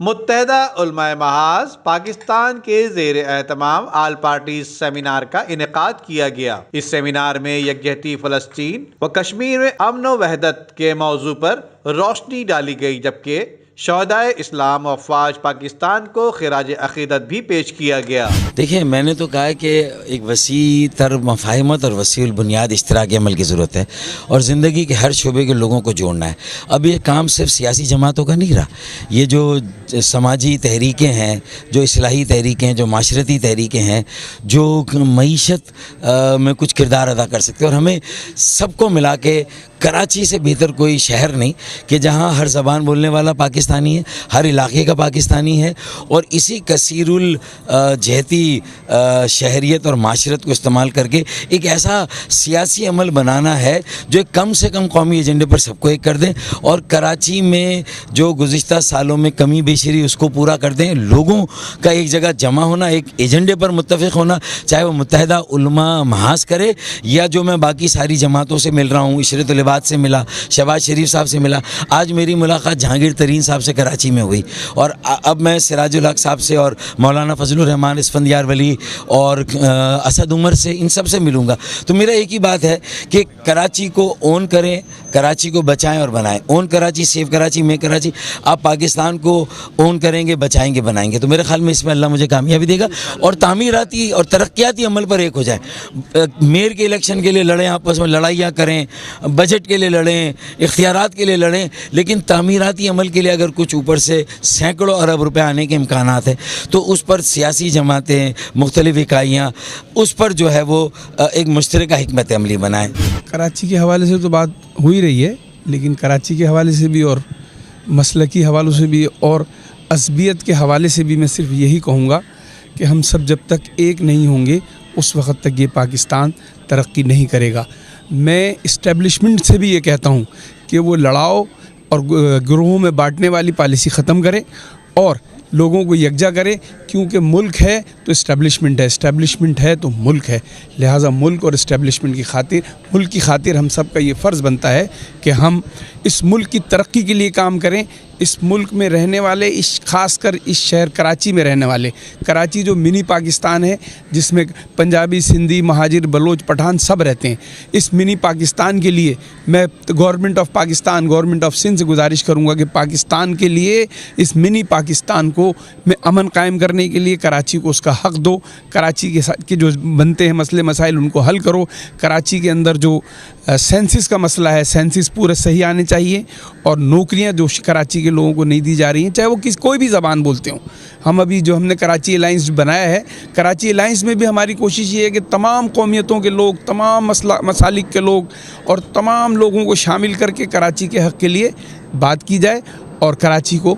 متحدہ علماء محاذ پاکستان کے زیر اہتمام آل پارٹیز سیمینار کا انعقاد کیا گیا۔ اس سیمینار میں یکجہتی فلسطین و کشمیر میں امن و وحدت کے موضوع پر روشنی ڈالی گئی، جبکہ شہدائے اسلام و افواج پاکستان کو خراج عقیدت بھی پیش کیا گیا۔ دیکھیں، میں نے تو کہا کہ ایک وسیع تر مفاہمت اور وسیع البنیاد اشتراکی عمل کی ضرورت ہے اور زندگی کے ہر شعبے کے لوگوں کو جوڑنا ہے۔ اب یہ کام صرف سیاسی جماعتوں کا نہیں رہا، یہ جو سماجی تحریکیں ہیں، جو اصلاحی تحریکیں ہیں، جو معاشرتی تحریکیں ہیں، جو معیشت میں کچھ کردار ادا کر سکتے ہیں، اور ہمیں سب کو ملا کے کراچی سے بہتر کوئی شہر نہیں کہ جہاں ہر زبان بولنے والا پاکستانی ہے، ہر علاقے کا پاکستانی ہے، اور اسی کثیر الجہتی شہریت اور معاشرت کو استعمال کر کے ایک ایسا سیاسی عمل بنانا ہے جو کم سے کم قومی ایجنڈے پر سب کو ایک کر دیں، اور کراچی میں جو گزشتہ سالوں میں کمی بیشی رہی اس کو پورا کر دیں۔ لوگوں کا ایک جگہ جمع ہونا، ایک ایجنڈے پر متفق ہونا، چاہے وہ متحدہ علماء محاذ کرے یا جو میں باقی ساری جماعتوں سے مل رہا ہوں، عشرت العباد سے ملا، شہباز شریف صاحب سے ملا، آج میری ملاقات جہانگیر ترین صاحب سے کراچی میں ہوئی، اور اب میں سراج الحق صاحب سے اور مولانا فضل الرحمان اسفندیار ولی اور اسد عمر سے، ان سب سے ملوں گا۔ تو میرا ایک ہی بات ہے کہ کراچی کو اون کریں، کراچی کو بچائیں اور بنائیں۔ اون کراچی، سیو کراچی، میں کراچی۔ آپ پاکستان کو اون کریں گے، بچائیں گے، بنائیں گے، تو میرے خیال میں اس میں اللہ مجھے کامیابی دے گا، اور تعمیراتی اور ترقیاتی عمل پر ایک ہو جائیں۔ میئر کے الیکشن کے لیے لڑیں، آپس میں لڑائیاں کریں، بجٹ کے لیے لڑیں، اختیارات کے لیے لڑیں، لیکن تعمیراتی عمل کے لیے اگر کچھ اوپر سے سینکڑوں ارب روپے آنے کے امکانات ہیں تو اس پر سیاسی جماعتیں، مختلف اکائیاں اس پر جو ہے وہ ایک مشترکہ حکمت عملی بنائیں۔ کراچی کے حوالے سے تو بات ہو ہی رہی ہے، لیکن کراچی کے حوالے سے بھی اور مسلکی حوالوں سے بھی اور عصبیت کے حوالے سے بھی میں صرف یہی کہوں گا کہ ہم سب جب تک ایک نہیں ہوں گے اس وقت تک یہ پاکستان ترقی نہیں کرے گا۔ میں اسٹیبلشمنٹ سے بھی یہ کہتا ہوں کہ وہ لڑاؤ اور گروہوں میں بانٹنے والی پالیسی ختم کرے اور لوگوں کو یکجا کرے، کیونکہ ملک ہے تو اسٹیبلشمنٹ ہے، اسٹیبلشمنٹ ہے تو ملک ہے، لہٰذا ملک اور اسٹیبلشمنٹ کی خاطر ہم سب کا یہ فرض بنتا ہے کہ ہم اس ملک کی ترقی کے لیے کام کریں۔ اس ملک میں رہنے والے، خاص کر اس شہر کراچی میں رہنے والے، کراچی جو منی پاکستان ہے جس میں پنجابی، سندھی، مہاجر، بلوچ، پٹھان سب رہتے ہیں، اس منی پاکستان کے لیے میں government of Pakistan, government of Sindh سے گزارش کروں گا کہ پاکستان کے لیے، اس منی پاکستان کو میں امن قائم کرنے کے لیے کراچی کو اس کا حق دو، کراچی کے جو بنتے ہیں مسئلے مسائل ان کو حل کرو، کراچی کے اندر جو سینسس کا مسئلہ ہے، سینسس پورے صحیح آنے چاہیے، اور نوکریاں جو کراچی کے لوگوں کو نہیں دی جا رہی ہیں، چاہے وہ کوئی بھی زبان بولتے ہوں۔ ہم ابھی جو ہم نے کراچی الائنس بنایا ہے، کراچی الائنس میں بھی ہماری کوشش یہ ہے کہ تمام قومیتوں کے لوگ، تمام مسالک کے لوگ اور تمام لوگوں کو شامل کر کے کراچی کے حق کے لیے بات کی جائے اور کراچی کو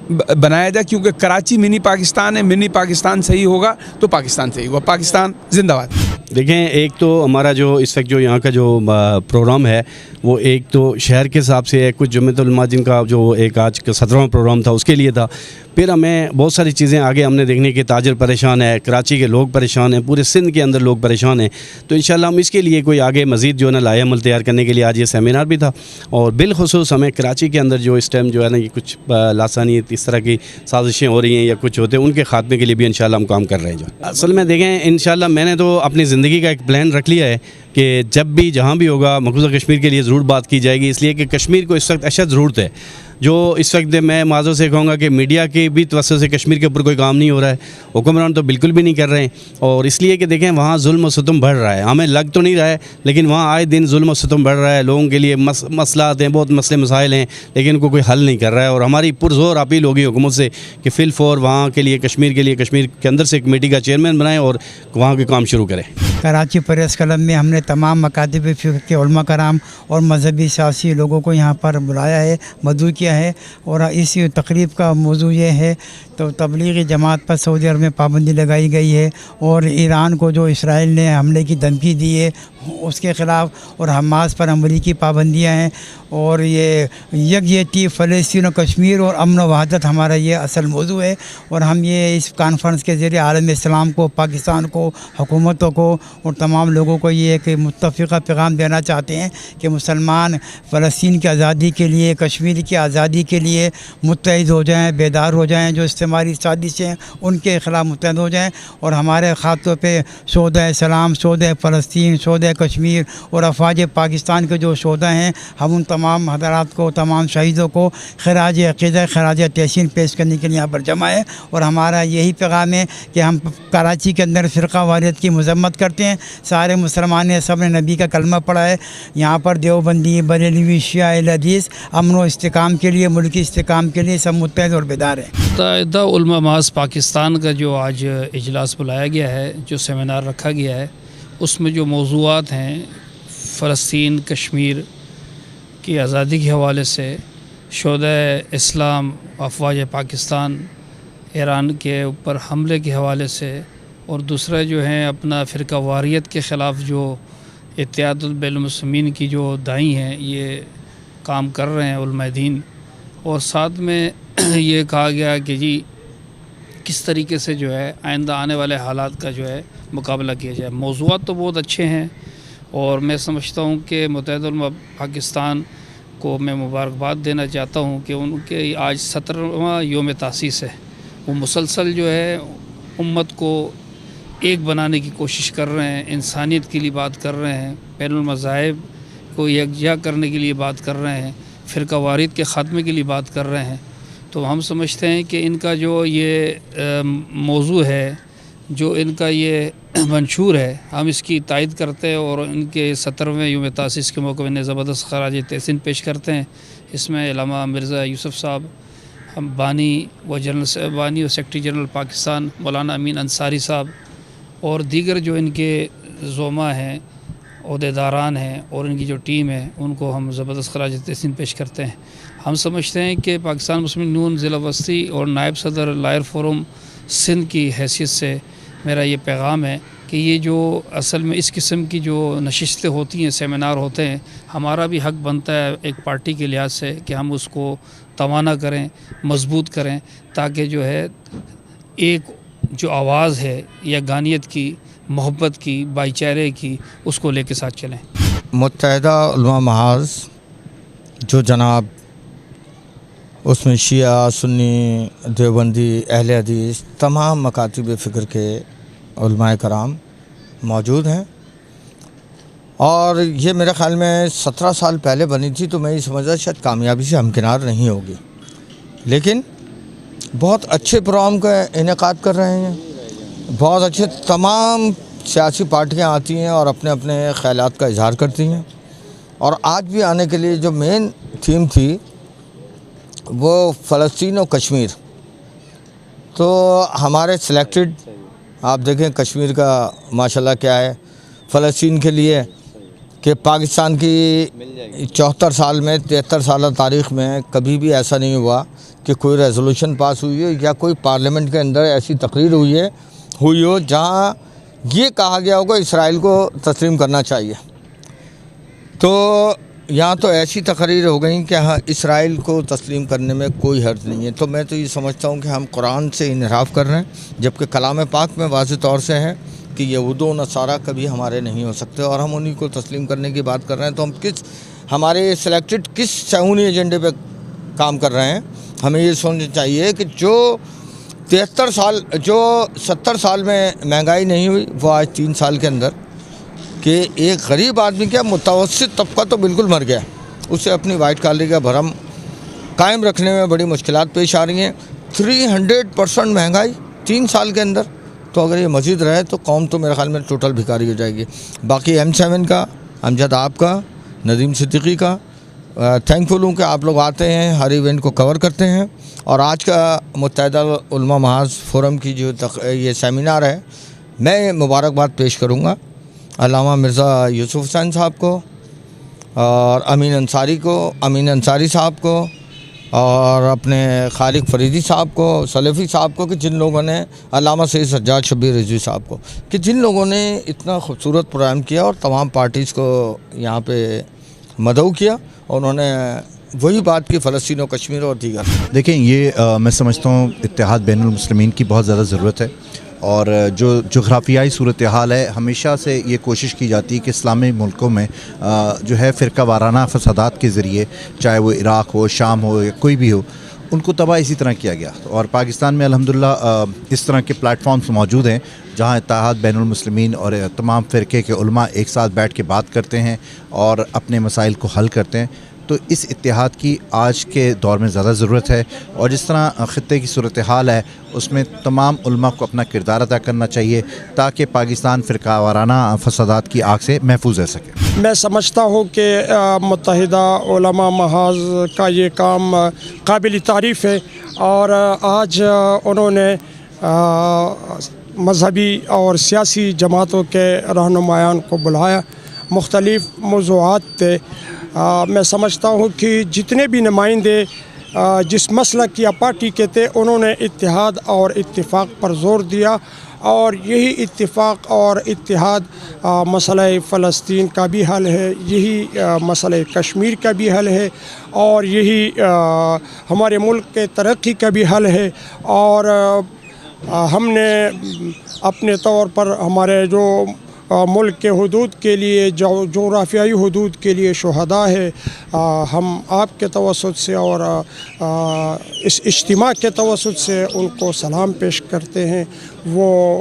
بنایا جائے، کیونکہ کراچی منی پاکستان ہے، منی پاکستان صحیح ہوگا تو پاکستان صحیح ہوگا۔ پاکستان زندہ باد۔ دیکھیں، ایک تو ہمارا جو اس وقت جو یہاں کا جو پروگرام ہے وہ ایک تو شہر کے حساب سے ہے، کچھ جمعیت علماء جن کا جو ایک آج کا 17واں پروگرام تھا اس کے لیے تھا، پھر ہمیں بہت ساری چیزیں آگے ہم نے دیکھنے کہ تاجر پریشان ہے، کراچی کے لوگ پریشان ہیں، پورے سندھ کے اندر لوگ پریشان ہیں، تو انشاءاللہ ہم اس کے لیے کوئی آگے مزید جو ہے نا لائحہ عمل تیار کرنے کے لیے آج یہ سیمینار بھی تھا، اور بالخصوص ہمیں کراچی کے اندر جو اس ٹائم جو ہے نا یہ کچھ لاسانیت اس طرح کی سازشیں ہو رہی ہیں یا کچھ ہوتے ہیں، ان کے خاتمے کے لیے بھی انشاءاللہ ہم کام کر رہے ہیں۔ جو اصل میں دیکھیں انشاءاللہ میں نے تو اپنی زندگی کا ایک پلان رکھ لیا ہے کہ جب بھی جہاں بھی ہوگا مقبوضہ کشمیر کے لیے ضرور بات کی جائے گی، اس لیے کہ کشمیر کو اس وقت اشد ضرورت ہے۔ جو اس وقت میں معذرت سے کہوں گا کہ میڈیا کی بھی توسط سے کشمیر کے اوپر کوئی کام نہیں ہو رہا ہے، حکمران تو بالکل بھی نہیں کر رہے ہیں، اور اس لیے کہ دیکھیں وہاں ظلم و ستم بڑھ رہا ہے، ہمیں لگ تو نہیں رہا ہے لیکن وہاں آئے دن ظلم و ستم بڑھ رہا ہے، لوگوں کے لیے مسئلات ہیں، بہت مسئلے مسائل ہیں، لیکن ان کو کوئی حل نہیں کر رہا ہے، اور ہماری پرزور اپیل ہوگی حکومت سے کہ فی الفور وہاں کے لیے کشمیر کے اندر سے کمیٹی کا چیئرمین بنائیں اور وہاں کے کام شروع کریں۔ کراچی پریس کلب میں ہم نے تمام مکاتب فقہ کے علماء کرام اور مذہبی سیاسی لوگوں کو یہاں پر بلایا ہے، مدعو کیا ہے، اور اس تقریب کا موضوع یہ ہے تو تبلیغی جماعت پر سعودی عرب میں پابندی لگائی گئی ہے، اور ایران کو جو اسرائیل نے حملے کی دھمکی دی ہے اس کے خلاف، اور حماس پر امریکی پابندیاں ہیں، اور یہ یکجہتی فلسطین و کشمیر اور امن و وحدت ہمارا یہ اصل موضوع ہے۔ اور ہم یہ اس کانفرنس کے ذریعے عالم اسلام کو، پاکستان کو، حکومتوں کو اور تمام لوگوں کو یہ ایک متفقہ پیغام دینا چاہتے ہیں کہ مسلمان فلسطین کی آزادی کے لیے، کشمیر کی آزادی کے لیے متحد ہو جائیں، بیدار ہو جائیں، جو استعماری سازشیں ہیں ان کے خلاف متحد ہو جائیں، اور ہمارے خاص طور پہ شہدائے اسلام، شہدائے فلسطین، شہدائے کشمیر اور افواج پاکستان کے جو شہدا ہیں، ہم ان تمام حضرات کو، تمام شہیدوں کو خراج عقیدہ، خراج تحسین پیش کرنے کے لیے یہاں پر جمع ہے۔ اور ہمارا یہی پیغام ہے کہ ہم کراچی کے اندر فرقہ واریت کی مذمت کرتے ہیں۔ سارے مسلمان نے، سب نے نبی کا کلمہ پڑھا ہے۔ یہاں پر دیوبندی، بریلوی، شیعہ، اہل حدیث امن و استحکام کے لیے، ملکی استحکام کے لیے سب متحد اور بیدار ہیں۔ متحدہ علماء محاذ پاکستان کا جو آج اجلاس بلایا گیا ہے، جو سیمینار رکھا گیا ہے، اس میں جو موضوعات ہیں فلسطین، کشمیر کی آزادی کے حوالے سے، شہدائے اسلام، افواج پاکستان، ایران کے اوپر حملے کے حوالے سے، اور دوسرا جو ہیں اپنا فرقہ واریت کے خلاف جو اتحاد بین المسلمین کی جو دائی ہیں یہ کام کر رہے ہیں علماء دین، اور ساتھ میں یہ کہا گیا کہ جی کس طریقے سے جو ہے آئندہ آنے والے حالات کا جو ہے مقابلہ کیا جائے۔ موضوعات تو بہت اچھے ہیں، اور میں سمجھتا ہوں کہ متحدہ علماء پاکستان کو میں مبارکباد دینا چاہتا ہوں کہ ان کے آج 17واں یوم تاسیس ہے۔ وہ مسلسل جو ہے امت کو ایک بنانے کی کوشش کر رہے ہیں، انسانیت کے لیے بات کر رہے ہیں، بین المذاہب کو یکجا کرنے کے لیے بات کر رہے ہیں، فرقہ واریت کے خاتمے کے لیے بات کر رہے ہیں۔ تو ہم سمجھتے ہیں کہ ان کا جو یہ موضوع ہے، جو ان کا یہ منشور ہے، ہم اس کی تائید کرتے ہیں، اور ان کے 17ویں یوم تاسیس کے موقع میں زبردست خراج تحسین پیش کرتے ہیں۔ اس میں علامہ مرزا یوسف صاحب، ہم بانی و جنرل بانی و سیکرٹری جنرل پاکستان مولانا امین انصاری صاحب، اور دیگر جو ان کے زعماء ہیں، عہدیداران ہیں، اور ان کی جو ٹیم ہے، ان کو ہم زبردست خراج تحسین پیش کرتے ہیں۔ ہم سمجھتے ہیں کہ پاکستان مسلم نون ضلع وسطی اور نائب صدر لائر فورم سندھ کی حیثیت سے میرا یہ پیغام ہے کہ یہ جو اصل میں اس قسم کی جو نشستیں ہوتی ہیں، سیمینار ہوتے ہیں، ہمارا بھی حق بنتا ہے ایک پارٹی کے لحاظ سے کہ ہم اس کو توانا کریں، مضبوط کریں، تاکہ جو ہے ایک جو آواز ہے یا گانیت کی، محبت کی، بھائی چارے کی، اس کو لے کے ساتھ چلیں۔ متحدہ علماء محاذ جو جناب اس میں شیعہ، سنی، دیوبندی، اہل حدیث، تمام مکاتب فکر کے علماء کرام موجود ہیں، اور یہ میرے خیال میں 17 سال پہلے بنی تھی، تو میں یہ سمجھا شاید کامیابی سے ہمکنار نہیں ہوگی، لیکن بہت اچھے پروگرام کا انعقاد کر رہے ہیں، بہت اچھے، تمام سیاسی پارٹیاں آتی ہیں اور اپنے اپنے خیالات کا اظہار کرتی ہیں، اور آج بھی آنے کے لیے جو مین تھیم تھی وہ فلسطین و کشمیر، تو ہمارے سلیکٹڈ، آپ دیکھیں کشمیر کا ماشاءاللہ کیا ہے، فلسطین کے لیے کہ پاکستان کی 74 سال میں، 73 سالہ تاریخ میں کبھی بھی ایسا نہیں ہوا کہ کوئی ریزولوشن پاس ہوئی ہے یا کوئی پارلیمنٹ کے اندر ایسی تقریر ہوئی ہو جہاں یہ کہا گیا ہوگا اسرائیل کو تسلیم کرنا چاہیے۔ تو یہاں تو ایسی تقریر ہو گئیں کہ ہاں اسرائیل کو تسلیم کرنے میں کوئی حرج نہیں ہے۔ تو میں تو یہ سمجھتا ہوں کہ ہم قرآن سے انحراف کر رہے ہیں، جبکہ کلام پاک میں واضح طور سے ہے کہ یہود و نصارہ کبھی ہمارے نہیں ہو سکتے، اور ہم انہی کو تسلیم کرنے کی بات کر رہے ہیں۔ تو ہم ہمارے سلیکٹڈ کس صہیونی ایجنڈے پہ کام کر رہے ہیں؟ ہمیں یہ سوچنا چاہیے کہ جو 70 سال میں مہنگائی نہیں ہوئی، وہ آج 3 سال کے اندر، کہ ایک غریب آدمی کیا، متوسط طبقہ تو بالکل مر گیا، اسے اپنی وائٹ کالر کا بھرم قائم رکھنے میں بڑی مشکلات پیش آ رہی ہیں۔ 300% مہنگائی 3 سال کے اندر، تو اگر یہ مزید رہے تو قوم تو میرے خیال میں ٹوٹل بھکاری ہو جائے گی۔ باقی M7 کا، امجد آپ کا، ندیم صدیقی کا تھینکفل ہوں کہ آپ لوگ آتے ہیں، ہر ایونٹ کو کور کرتے ہیں، اور آج کا متحدہ علماء محاذ فورم کی جو یہ سیمینار ہے، میں مبارکباد پیش کروں گا علامہ مرزا یوسف حسین صاحب کو، اور امین انصاری صاحب کو، اور اپنے خالق فریدی صاحب کو، سلفی صاحب کو، کہ جن لوگوں نے علامہ سید سجاد شبیر رضوی صاحب کو، کہ جن لوگوں نے اتنا خوبصورت پروگرام کیا اور تمام پارٹیز کو یہاں پہ مدعو کیا، اور انہوں نے وہی بات کی فلسطین و کشمیر اور دیگر. دیکھیں یہ میں سمجھتا ہوں اتحاد بین المسلمین کی بہت زیادہ ضرورت ہے، اور جو جغرافیائی صورتحال ہے ہمیشہ سے یہ کوشش کی جاتی ہے کہ اسلامی ملکوں میں جو ہے فرقہ وارانہ فسادات کے ذریعے، چاہے وہ عراق ہو، شام ہو یا کوئی بھی ہو، ان کو تباہ اسی طرح کیا گیا. اور پاکستان میں الحمدللہ اس طرح کے پلیٹ فارمز موجود ہیں جہاں اتحاد بین المسلمین اور تمام فرقے کے علماء ایک ساتھ بیٹھ کے بات کرتے ہیں اور اپنے مسائل کو حل کرتے ہیں. تو اس اتحاد کی آج کے دور میں زیادہ ضرورت ہے، اور جس طرح خطے کی صورتحال ہے اس میں تمام علماء کو اپنا کردار ادا کرنا چاہیے تاکہ پاکستان فرقہ وارانہ فسادات کی آگ سے محفوظ رہ سکے. میں سمجھتا ہوں کہ متحدہ علماء محاذ کا یہ کام قابل تعریف ہے، اور آج انہوں نے مذہبی اور سیاسی جماعتوں کے رہنمایان کو بلایا، مختلف موضوعات تھے. میں سمجھتا ہوں کہ جتنے بھی نمائندے جس مسلک یا پارٹی کے تھے انہوں نے اتحاد اور اتفاق پر زور دیا، اور یہی اتفاق اور اتحاد مسئلہ فلسطین کا بھی حل ہے، یہی مسئلہ کشمیر کا بھی حل ہے، اور یہی ہمارے ملک کے ترقی کا بھی حل ہے. اور ہم نے اپنے طور پر ہمارے جو ملک کے حدود کے لیے، جغرافیائی حدود کے لیے شہداء ہے، ہم آپ کے توسط سے اور اس اجتماع کے توسط سے ان کو سلام پیش کرتے ہیں، وہ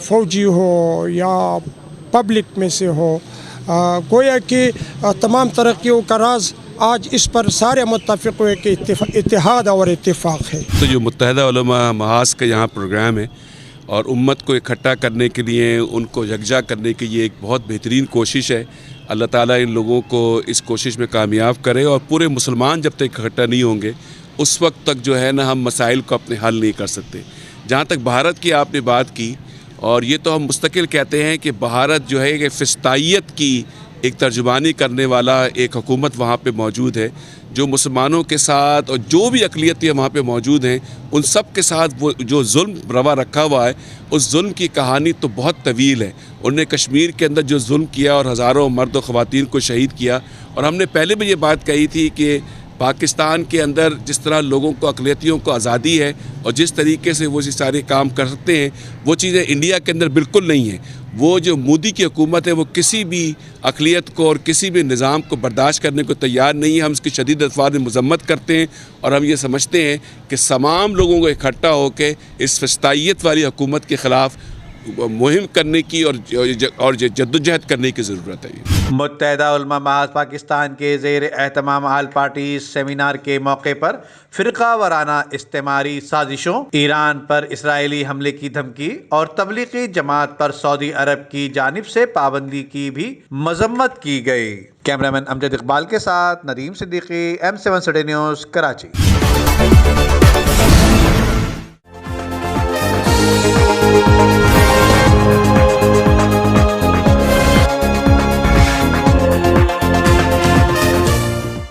فوجی ہو یا پبلک میں سے ہو. گویا کہ تمام ترقیوں کا راز آج اس پر سارے متفق ہوئے کہ اتحاد اور اتفاق ہے. تو جو متحدہ علماء محاذ کا یہاں پروگرام ہے اور امت کو اکٹھا کرنے کے لیے، ان کو یکجا کرنے کی یہ ایک بہت بہترین کوشش ہے. اللہ تعالیٰ ان لوگوں کو اس کوشش میں کامیاب کرے، اور پورے مسلمان جب تک اکٹھا نہیں ہوں گے اس وقت تک جو ہے نا ہم مسائل کو اپنے حل نہیں کر سکتے. جہاں تک بھارت کی آپ نے بات کی، اور یہ تو ہم مستقل کہتے ہیں کہ بھارت جو ہے کہ فسطائیت کی ایک ترجمانی کرنے والا ایک حکومت وہاں پہ موجود ہے، جو مسلمانوں کے ساتھ اور جو بھی اقلیتیں وہاں پہ موجود ہیں ان سب کے ساتھ وہ جو ظلم روا رکھا ہوا ہے، اس ظلم کی کہانی تو بہت طویل ہے. انہوں نے کشمیر کے اندر جو ظلم کیا اور ہزاروں مرد و خواتین کو شہید کیا، اور ہم نے پہلے بھی یہ بات کہی تھی کہ پاکستان کے اندر جس طرح لوگوں کو، اقلیتوں کو آزادی ہے اور جس طریقے سے وہ سارے کام کر سکتے ہیں، وہ چیزیں انڈیا کے اندر بالکل نہیں ہیں. وہ جو مودی کی حکومت ہے وہ کسی بھی اقلیت کو اور کسی بھی نظام کو برداشت کرنے کو تیار نہیں ہے. ہم اس کی شدید الفاظ میں مذمت کرتے ہیں، اور ہم یہ سمجھتے ہیں کہ تمام لوگوں کو اکٹھا ہو کے اس فسطائیت والی حکومت کے خلاف مہم کرنے کی اور جدوجہد کرنے کی ضرورت ہے. متحدہ علماء محاذ پاکستان کے زیر اہتمام آل پارٹیز سیمینار کے موقع پر فرقہ وارانہ استعماری سازشوں، ایران پر اسرائیلی حملے کی دھمکی اور تبلیغی جماعت پر سعودی عرب کی جانب سے پابندی کی بھی مذمت کی گئی. کیمرامین امجد اقبال کے ساتھ Nadeem Siddiqui, M7 city news, Karachi.